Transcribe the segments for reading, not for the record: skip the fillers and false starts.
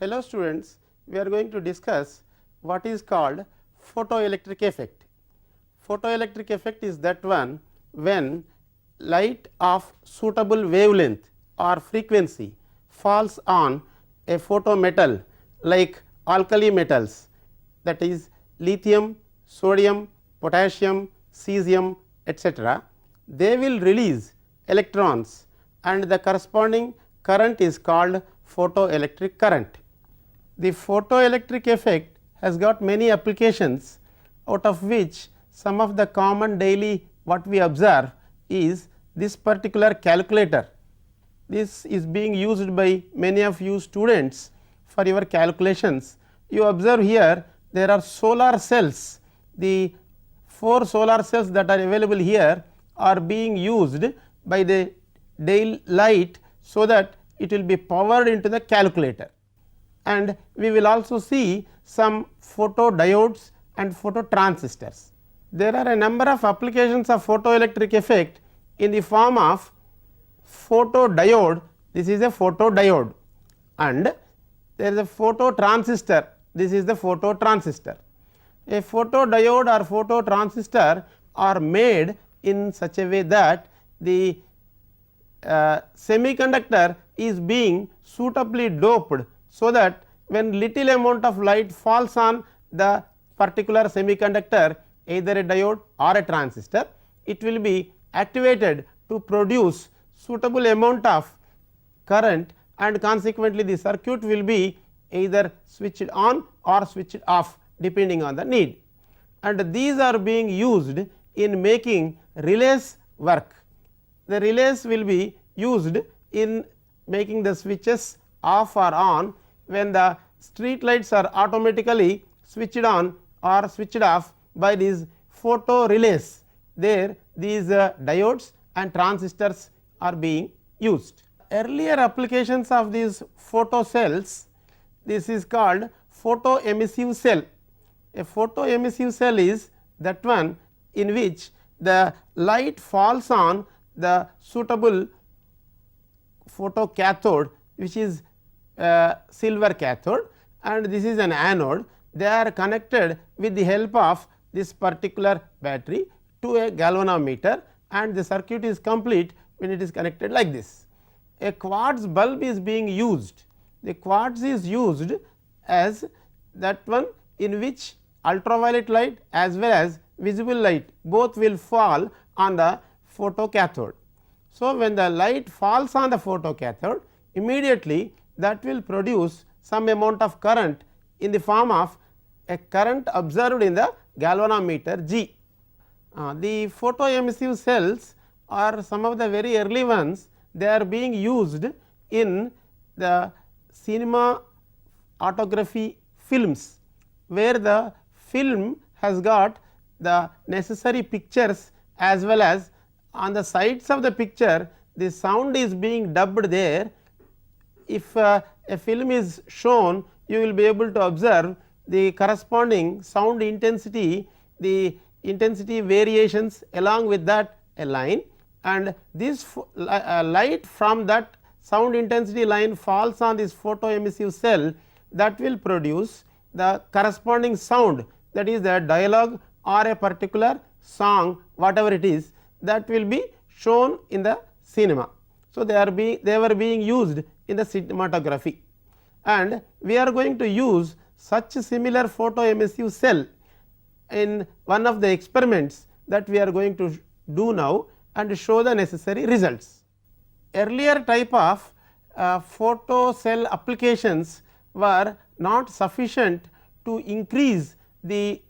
Hello students, we are going to discuss what is called photoelectric effect. Photoelectric effect is that one when light of suitable wavelength or frequency falls on a photometal like alkali metals, that is lithium, sodium, potassium, cesium, etc. They will release electrons and the corresponding current is called photoelectric current. The photoelectric effect has got many applications, out of which some of the common daily what we observe is this particular calculator. This is being used by many of you students for your calculations. You observe here there are solar cells, the 4 solar cells that are available here are being used by the daylight, so that it will be powered into the calculator. And we will also see some photodiodes and phototransistors. There are a number of applications of photoelectric effect in the form of photodiode. This is a photodiode, and there is a phototransistor. This is the phototransistor. A photodiode or phototransistor are made in such a way that the semiconductor is being suitably doped, so that when little amount of light falls on the particular semiconductor, either a diode or a transistor, it will be activated to produce suitable amount of current, and consequently the circuit will be either switched on or switched off depending on the need. And these are being used in making relays work. The relays will be used in making the switches off or on when the street lights are automatically switched on or switched off by these photo relays. There these diodes and transistors are being used. Earlier applications of these photo cells, this is called photoemissive cell. A photoemissive cell is that one in which the light falls on the suitable photocathode, which is silver cathode, and this is an anode. They are connected with the help of this particular battery to a galvanometer, and the circuit is complete when it is connected like this. A quartz bulb is being used. The quartz is used as that one in which ultraviolet light as well as visible light both will fall on the photocathode. So, when the light falls on the photocathode, immediately that will produce some amount of current in the form of a current observed in the galvanometer G. The photoemissive cells are some of the very early ones. They are being used in the cinematography films, where the film has got the necessary pictures, as well as on the sides of the picture the sound is being dubbed there. If a film is shown, you will be able to observe the corresponding sound intensity, the intensity variations, along with that a line, and this light from that sound intensity line falls on this photoemissive cell, that will produce the corresponding sound, that is the dialogue or a particular song, whatever it is, that will be shown in the cinema. So, they were being used in the cinematography, and we are going to use such similar photoemissive cell in one of the experiments that we are going to do now and show the necessary results. Earlier type of photo cell applications were not sufficient to increase the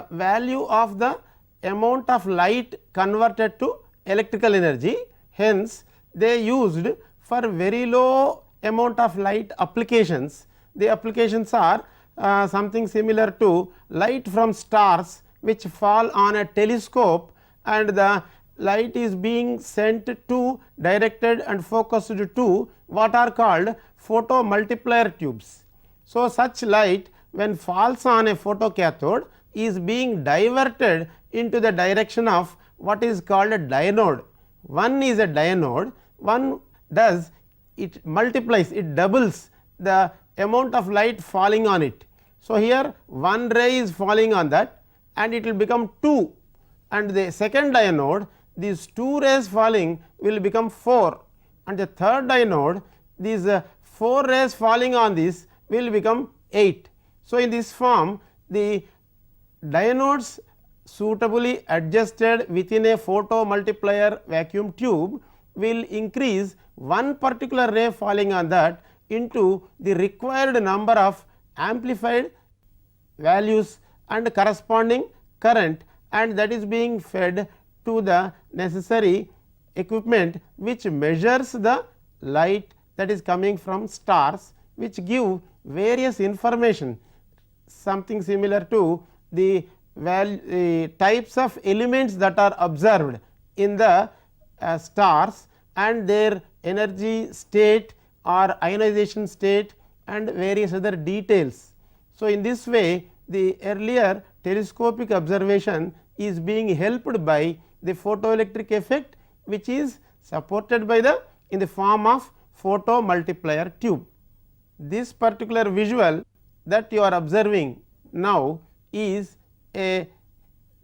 value of the amount of light converted to electrical energy. Hence, they used for very low amount of light applications. The applications are something similar to light from stars which fall on a telescope, and the light is being sent to, directed and focused to what are called photo multiplier tubes. So, such light when falls on a photocathode is being diverted into the direction of what is called a diode. One is a diode, one does it multiplies, it doubles the amount of light falling on it. So, here one ray is falling on that and it will become 2, and the second diode these 2 rays falling will become 4, and the third diode these 4 rays falling on this will become 8. So, in this form the diodes suitably adjusted within a photo multiplier vacuum tube will increase one particular ray falling on that into the required number of amplified values and corresponding current, and that is being fed to the necessary equipment which measures the light that is coming from stars, which give various information, something similar to the types of elements that are observed in the stars and their energy state or ionization state and various other details. So, in this way the earlier telescopic observation is being helped by the photoelectric effect, which is supported by the in the form of photo multiplier tube. This particular visual that you are observing now is a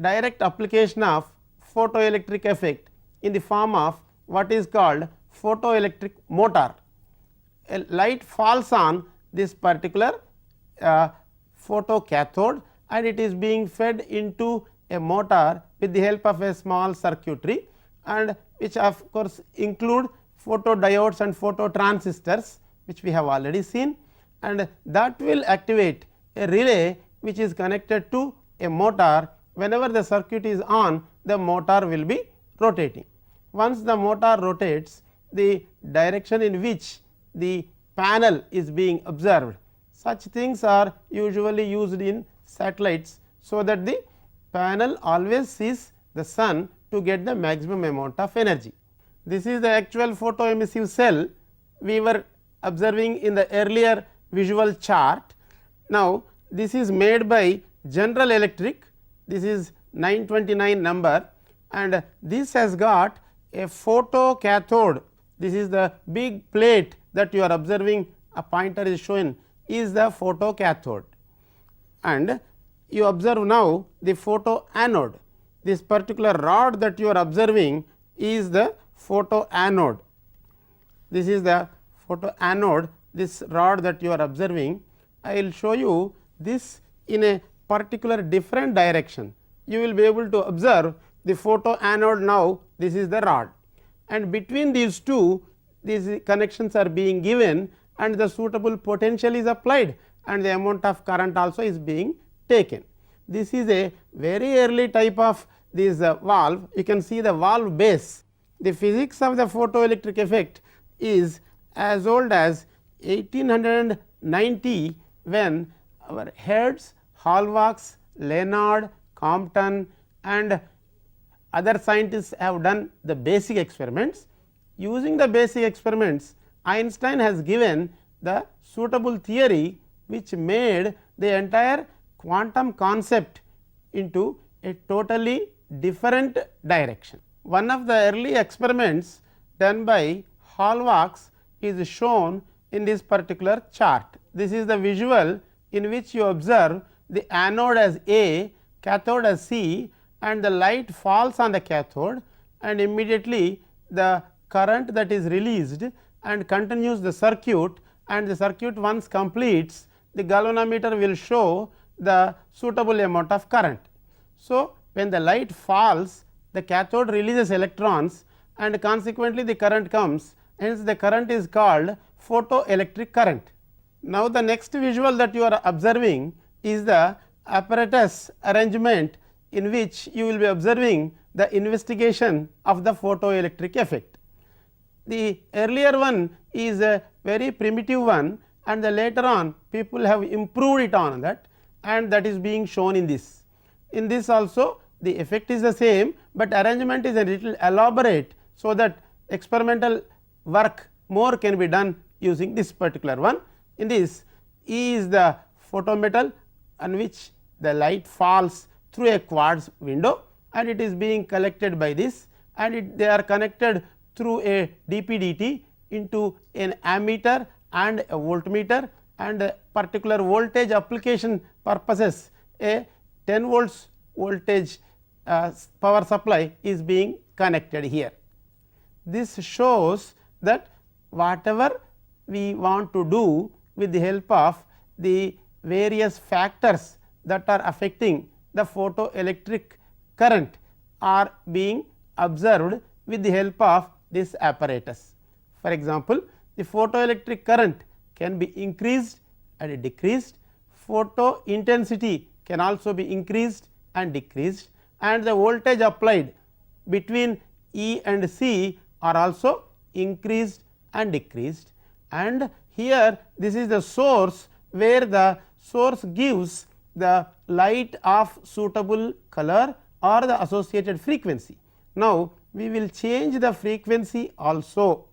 direct application of photoelectric effect in the form of what is called photoelectric motor. A light falls on this particular photocathode and it is being fed into a motor with the help of a small circuitry, and which of course include photodiodes and phototransistors, which we have already seen, and that will activate a relay which is connected to a motor. Whenever the circuit is on, the motor will be rotating. Once the motor rotates, the direction in which the panel is being observed, such things are usually used in satellites, so that the panel always sees the sun to get the maximum amount of energy. This is the actual photoemissive cell we were observing in the earlier visual chart. Now, this is made by General Electric, this is 929 number, and this has got a photocathode. This is the big plate that you are observing, a pointer is shown, is the photocathode, and you observe now the photoanode. This particular rod that you are observing is the photoanode. This is the photoanode, this rod that you are observing. I will show you this in a particular different direction. You will be able to observe the photoanode now, this is the rod, and between these two these connections are being given and the suitable potential is applied and the amount of current also is being taken. This is a very early type of this valve. You can see the valve base. The physics of the photoelectric effect is as old as 1890, when our Hertz, Hallwachs, Leonard, Compton and other scientists have done the basic experiments. Using the basic experiments, Einstein has given the suitable theory which made the entire quantum concept into a totally different direction. One of the early experiments done by Hallwachs is shown in this particular chart. This is the visual in which you observe the anode as A, cathode as C, and the light falls on the cathode and immediately the current that is released and continues the circuit, and the circuit once completes, the galvanometer will show the suitable amount of current. So, when the light falls, the cathode releases electrons and consequently the current comes, hence the current is called photoelectric current. Now, the next visual that you are observing is the apparatus arrangement, in which you will be observing the investigation of the photoelectric effect. The earlier one is a very primitive one, and the later on people have improved it on that, and that is being shown in this. In this also the effect is the same, but arrangement is a little elaborate, so that experimental work more can be done using this particular one. In this, E is the photometal on which the light falls through a quartz window, and it is being collected by this, and they are connected through a DP-DT into an ammeter and a voltmeter, and particular voltage application purposes a 10 volts voltage power supply is being connected here. This shows that whatever we want to do with the help of the various factors that are affecting the photoelectric current are being observed with the help of this apparatus. For example, the photoelectric current can be increased and decreased, photo intensity can also be increased and decreased, and the voltage applied between E and C are also increased and decreased. And here this is the source where the source gives the light of suitable color or the associated frequency. Now, we will change the frequency also.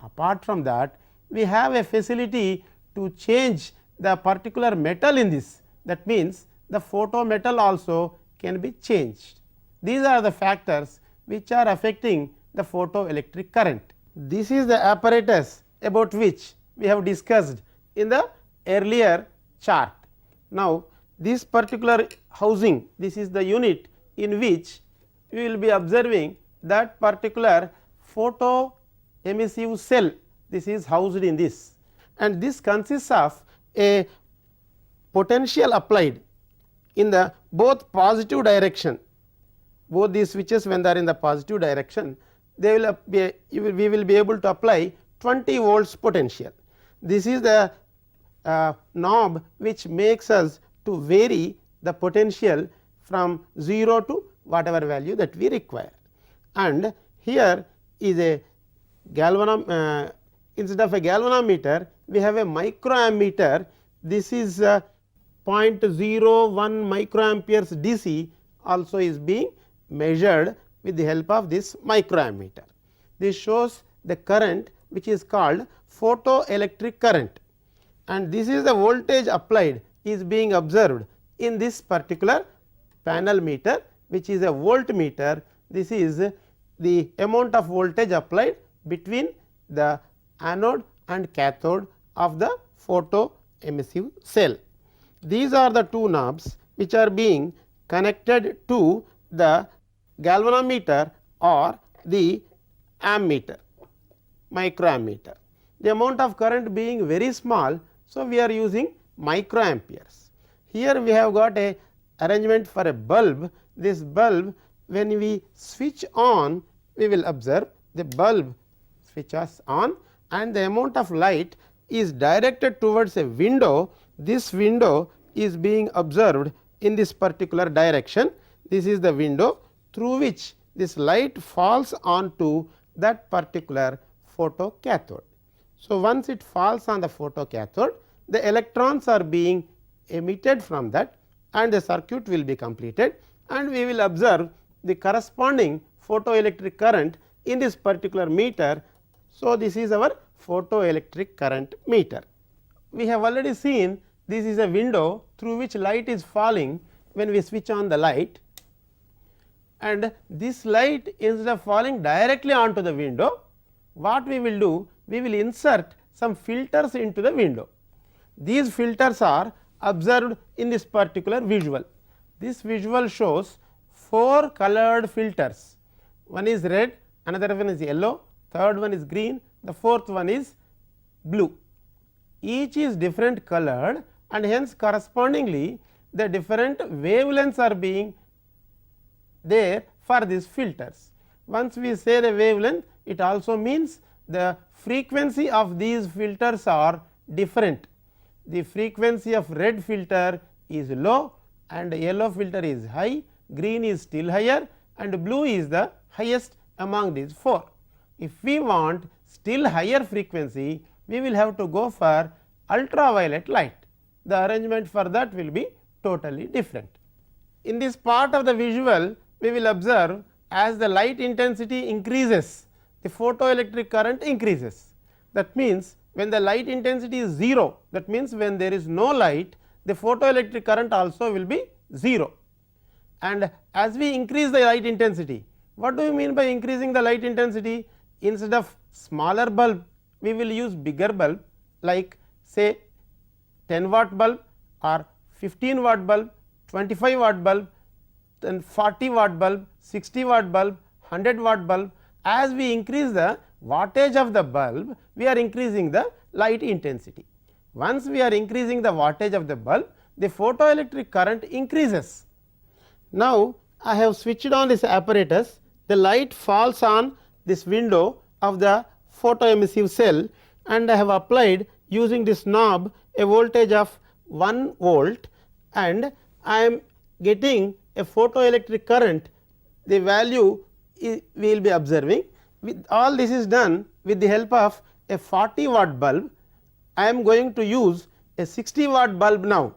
Apart from that, we have a facility to change the particular metal in this, that means the photo metal also can be changed. These are the factors which are affecting the photoelectric current. This is the apparatus about which we have discussed in the earlier chart. Now, this particular housing, this is the unit in which we will be observing that particular photo emissive cell, this is housed in this, and this consists of a potential applied in the both positive direction. Both these switches, when they are in the positive direction, they will be, we will be able to apply 20 volts potential. This is the knob which makes us to vary the potential from 0 to whatever value that we require. And here is a instead of a galvanometer, we have a microammeter. This is 0.01 microamperes DC also is being measured with the help of this microammeter. This shows the current which is called photoelectric current, and this is the voltage applied is being observed in this particular panel meter, which is a voltmeter. This is the amount of voltage applied between the anode and cathode of the photo emissive cell. These are the two knobs which are being connected to the galvanometer or the ammeter, microammeter. The amount of current being very small, so we are using microamperes. Here we have got a arrangement for a bulb. This bulb, when we switch on, we will observe the bulb switches on and the amount of light is directed towards a window. This window is being observed in this particular direction. This is the window through which this light falls onto that particular photocathode. So, once it falls on the photocathode, the electrons are being emitted from that and the circuit will be completed, and we will observe the corresponding photoelectric current in this particular meter. So, this is our photoelectric current meter. We have already seen this is a window through which light is falling when we switch on the light, and this light instead of falling directly onto the window, what we will do, we will insert some filters into the window. These filters are observed in this particular visual. This visual shows 4 colored filters. One is red, another one is yellow, third one is green, the fourth one is blue. Each is different colored, and hence correspondingly the different wavelengths are being there for these filters. Once we say the wavelength, it also means the frequency of these filters are different. The frequency of red filter is low and yellow filter is high, green is still higher and blue is the highest among these 4. If we want still higher frequency, we will have to go for ultraviolet light. The arrangement for that will be totally different. In this part of the visual, we will observe as the light intensity increases, the photoelectric current increases. That means, when the light intensity is 0, that means when there is no light, the photoelectric current also will be 0. And as we increase the light intensity, what do you mean by increasing the light intensity? Instead of smaller bulb, we will use bigger bulb, like say 10 watt bulb or 15 watt bulb, 25 watt bulb, then 40 watt bulb, 60 watt bulb, 100 watt bulb. As we increase the wattage of the bulb, we are increasing the light intensity. Once we are increasing the wattage of the bulb, the photoelectric current increases. Now, I have switched on this apparatus, the light falls on this window of the photoemissive cell, and I have applied using this knob a voltage of 1 volt, and I am getting a photoelectric current. The value we will be observing. With all this is done with the help of a 40 watt bulb. I am going to use a 60 watt bulb now.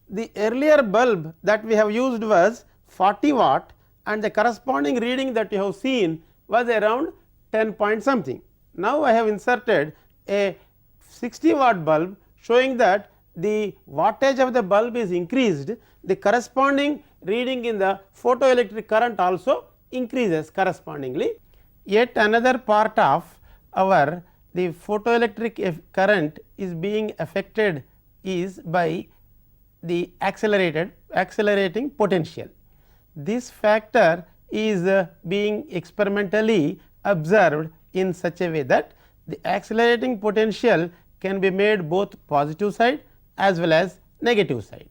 The earlier bulb that we have used was 40 watt, and the corresponding reading that you have seen was around 10 point something. Now, I have inserted a 60 watt bulb, showing that the wattage of the bulb is increased, the corresponding reading in the photoelectric current also increases correspondingly. Yet another part of our the photoelectric current is being affected is by the accelerating potential. This factor is being experimentally observed in such a way that the accelerating potential can be made both positive side as well as negative side,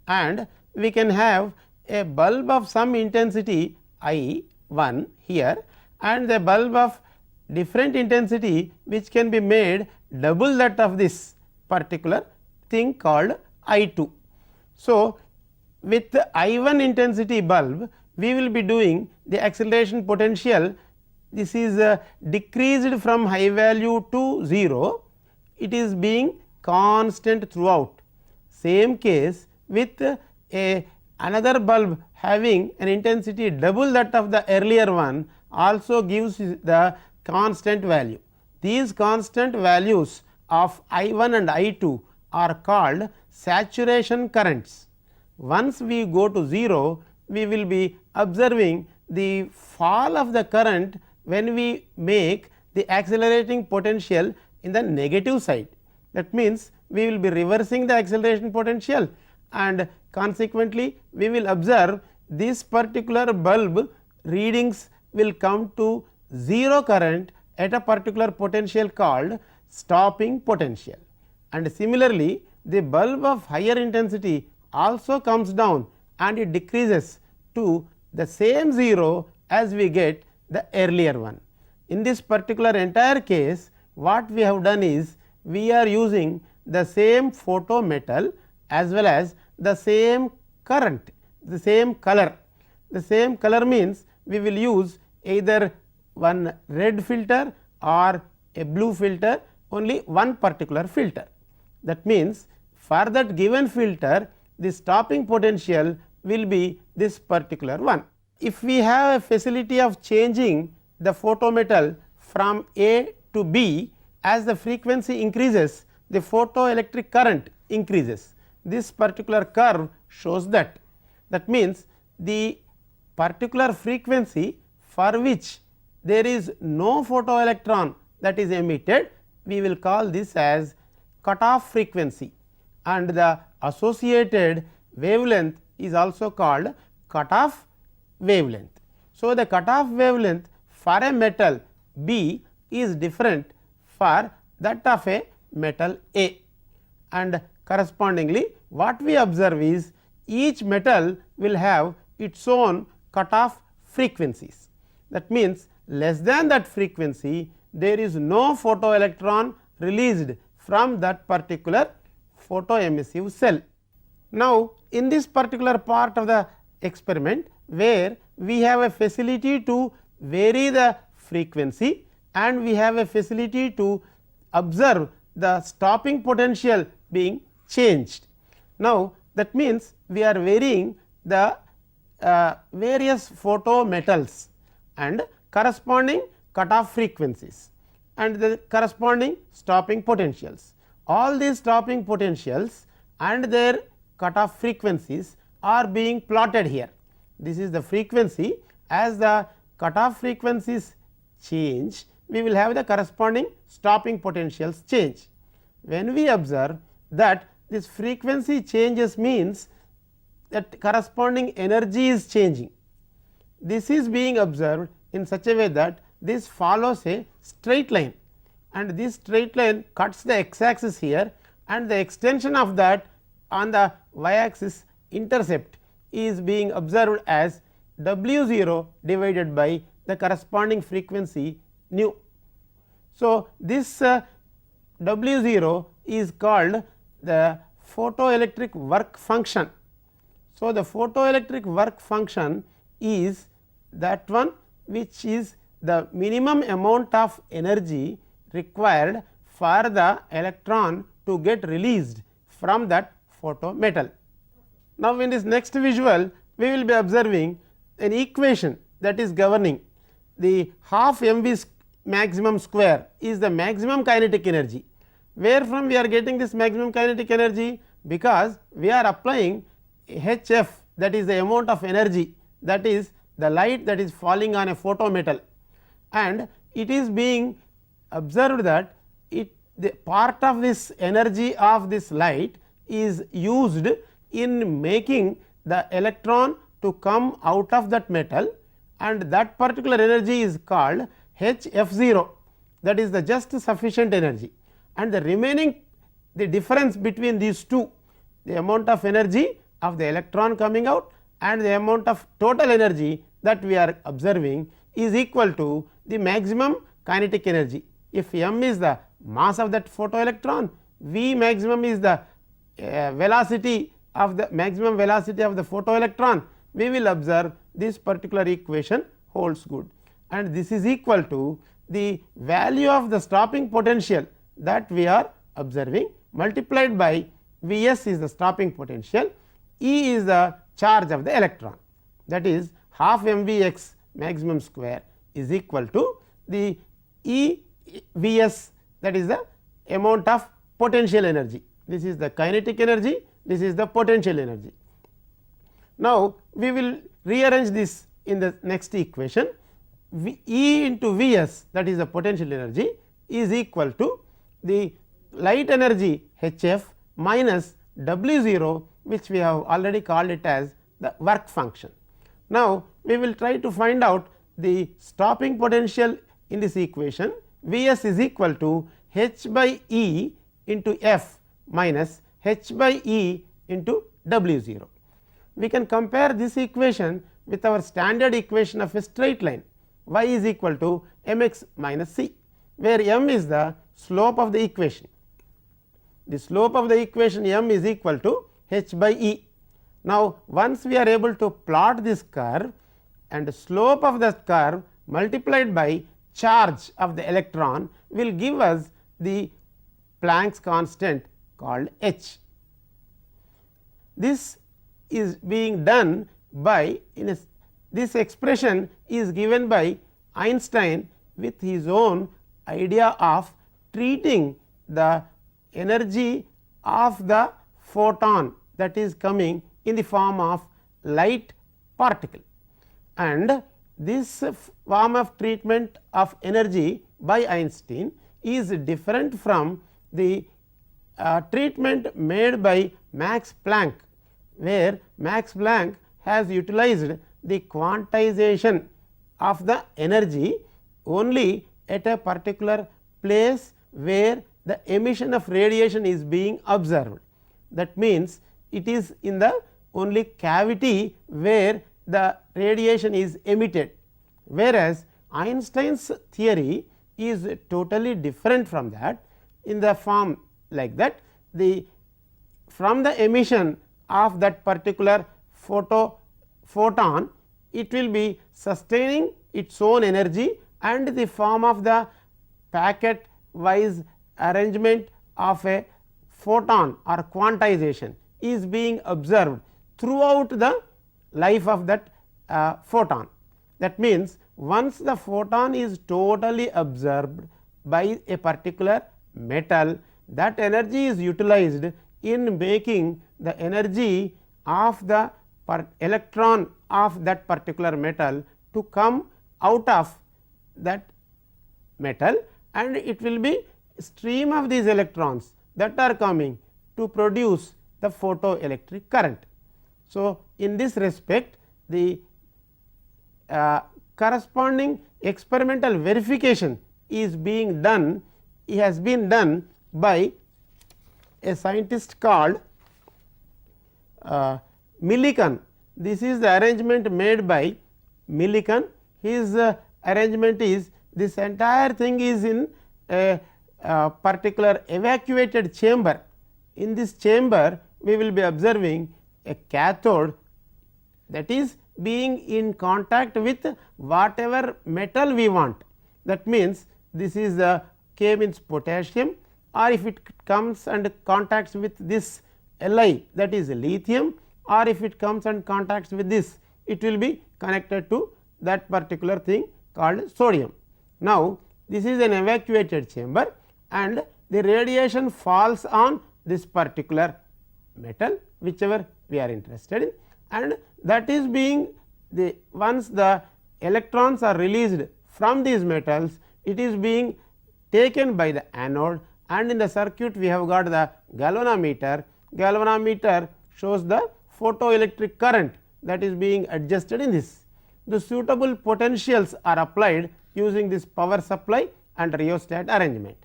and we can have a bulb of some intensity I1 here, and the bulb of different intensity which can be made double that of this particular thing called I2. So, with the I1 intensity bulb, we will be doing the acceleration potential. This is decreased from high value to 0, it is being constant throughout. Same case with another bulb having an intensity double that of the earlier one, also gives the constant value. These constant values of I1 and I2 are called saturation currents. Once we go to 0, we will be observing the fall of the current when we make the accelerating potential in the negative side. That means, we will be reversing the acceleration potential, and consequently, we will observe this particular bulb readings will come to 0 current at a particular potential called stopping potential. And similarly, the bulb of higher intensity also comes down and it decreases to the same 0 as we get the earlier one. In this particular entire case, what we have done is we are using the same photo metal as well as the same current, the same color. The same color means we will use either one red filter or a blue filter, only one particular filter. That means, for that given filter, the stopping potential will be this particular one. If we have a facility of changing the photometal from A to B, as the frequency increases, the photoelectric current increases. This particular curve shows that. That means, the particular frequency for which there is no photoelectron that is emitted, we will call this as cutoff frequency, and the associated wavelength is also called cutoff wavelength. So, the cutoff wavelength for a metal B is different for that of a metal A, and correspondingly what we observe is each metal will have its own cutoff frequencies. That means, less than that frequency there is no photoelectron released from that particular photoemissive cell. Now, in this particular part of the experiment where we have a facility to vary the frequency and we have a facility to observe the stopping potential being changed. Now, that means, we are varying the various photo metals and corresponding cutoff frequencies and the corresponding stopping potentials. All these stopping potentials and their cutoff frequencies are being plotted here. This is the frequency. As the cutoff frequencies change, we will have the corresponding stopping potentials change. When we observe that this frequency changes means that corresponding energy is changing. This is being observed in such a way that this follows a straight line, and this straight line cuts the x axis here, and the extension of that on the y axis intercept is being observed as W 0 divided by the corresponding frequency nu. So, this W 0 is called the photoelectric work function. So, the photoelectric work function is that one which is the minimum amount of energy required for the electron to get released from that photometal. Now, in this next visual we will be observing an equation that is governing the half mv maximum square is the maximum kinetic energy. Where from we are getting this maximum kinetic energy? Because we are applying Hf, that is the amount of energy, that is the light that is falling on a photometal, and it is being observed that the part of this energy of this light is used in making the electron to come out of that metal, and that particular energy is called Hf0, that is the just sufficient energy, and the remaining, the difference between these two, the amount of energy of the electron coming out and the amount of total energy that we are observing is equal to the maximum kinetic energy. If m is the mass of that photoelectron, V maximum is the velocity of the maximum velocity of the photoelectron, we will observe this particular equation holds good, and this is equal to the value of the stopping potential that we are observing multiplied by Vs is the stopping potential, E is the charge of the electron, that is half mvx maximum square is equal to the E Vs, that is the amount of potential energy. This is the kinetic energy, this is the potential energy. Now, we will rearrange this in the next equation. E into Vs, that is the potential energy, is equal to the light energy Hf minus W 0, which we have already called it as the work function. Now, we will try to find out the stopping potential in this equation. Vs is equal to H by E into F minus H by E into W 0. We can compare this equation with our standard equation of a straight line, y is equal to mx minus c, where m is the slope of the equation. The slope of the equation m is equal to H by E. Now, once we are able to plot this curve, and the slope of the curve multiplied by charge of the electron will give us the Planck's constant called H. This is being done by this expression is given by Einstein with his own idea of treating the energy of the photon that is coming in the form of light particle, and this form of treatment of energy by Einstein is different from the treatment made by Max Planck, where Max Planck has utilized the quantization of the energy only at a particular place where the emission of radiation is being observed. That means, it is in the only cavity where the radiation is emitted, whereas Einstein's theory is totally different from that, in the form like that from the emission of that particular photon, it will be sustaining its own energy, and the form of the packet wise arrangement of a photon or quantization is being observed throughout the life of that photon. That means, once the photon is totally absorbed by a particular metal, that energy is utilized in making the energy of the electron of that particular metal to come out of that metal, and it will be stream of these electrons that are coming to produce the photoelectric current. So, in this respect the corresponding experimental verification is being done, has been done by a scientist called Millikan. This is the arrangement made by Millikan. His arrangement is, this entire thing is in a particular evacuated chamber. In this chamber we will be observing a cathode that is being in contact with whatever metal we want. That means, this is the K means potassium, or if it comes and contacts with this Li, that is lithium, or if it comes and contacts with this, it will be connected to that particular thing called sodium. Now, this is an evacuated chamber and the radiation falls on this particular metal whichever we are interested in, and that is being once the electrons are released from these metals, it is being taken by the anode, and in the circuit we have got the galvanometer. Galvanometer shows the photoelectric current that is being adjusted in this. The suitable potentials are applied using this power supply and rheostat arrangement.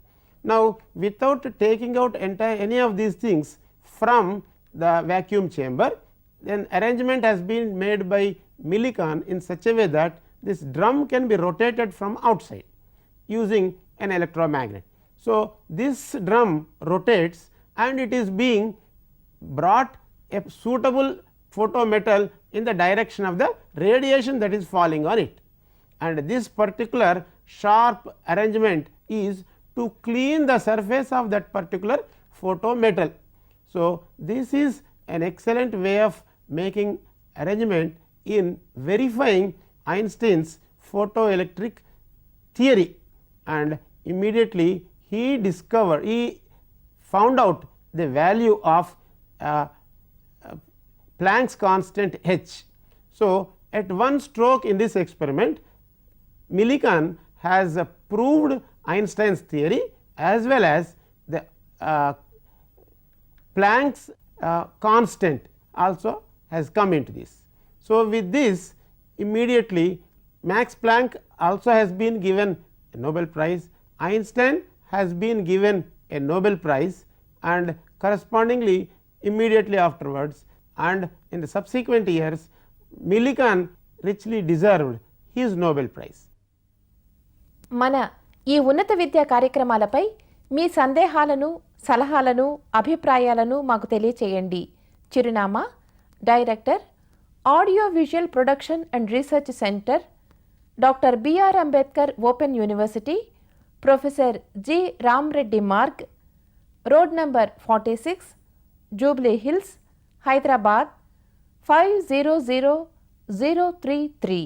Now, without taking out any of these things from the vacuum chamber, then arrangement has been made by Millikan in such a way that this drum can be rotated from outside using an electromagnet. So, this drum rotates and it is being brought a suitable photometal in the direction of the radiation that is falling on it, and this particular sharp arrangement is to clean the surface of that particular photometal. So, this is an excellent way of making arrangement in verifying Einstein's photoelectric theory, and immediately he found out the value of Planck's constant h. So, at one stroke in this experiment, Millikan has proved Einstein's theory as well as the Planck's constant also has come into this. So, with this immediately Max Planck also has been given a Nobel Prize, Einstein has been given a Nobel Prize, and correspondingly immediately afterwards and in the subsequent years Millikan richly deserved his Nobel Prize. మన ఈ ఉన్నత విద్యా కార్యక్రమాలపై మీ సందేహాలను, సలహాలను, అభిప్రాయాలను మాకు తెలియచేయండి. చిరునామా director audio visual production and research centre, doctor B R Ambedkar open university, professor G Ramreddy Marg, road number 46, Jubilee Hills, Hyderabad 500033.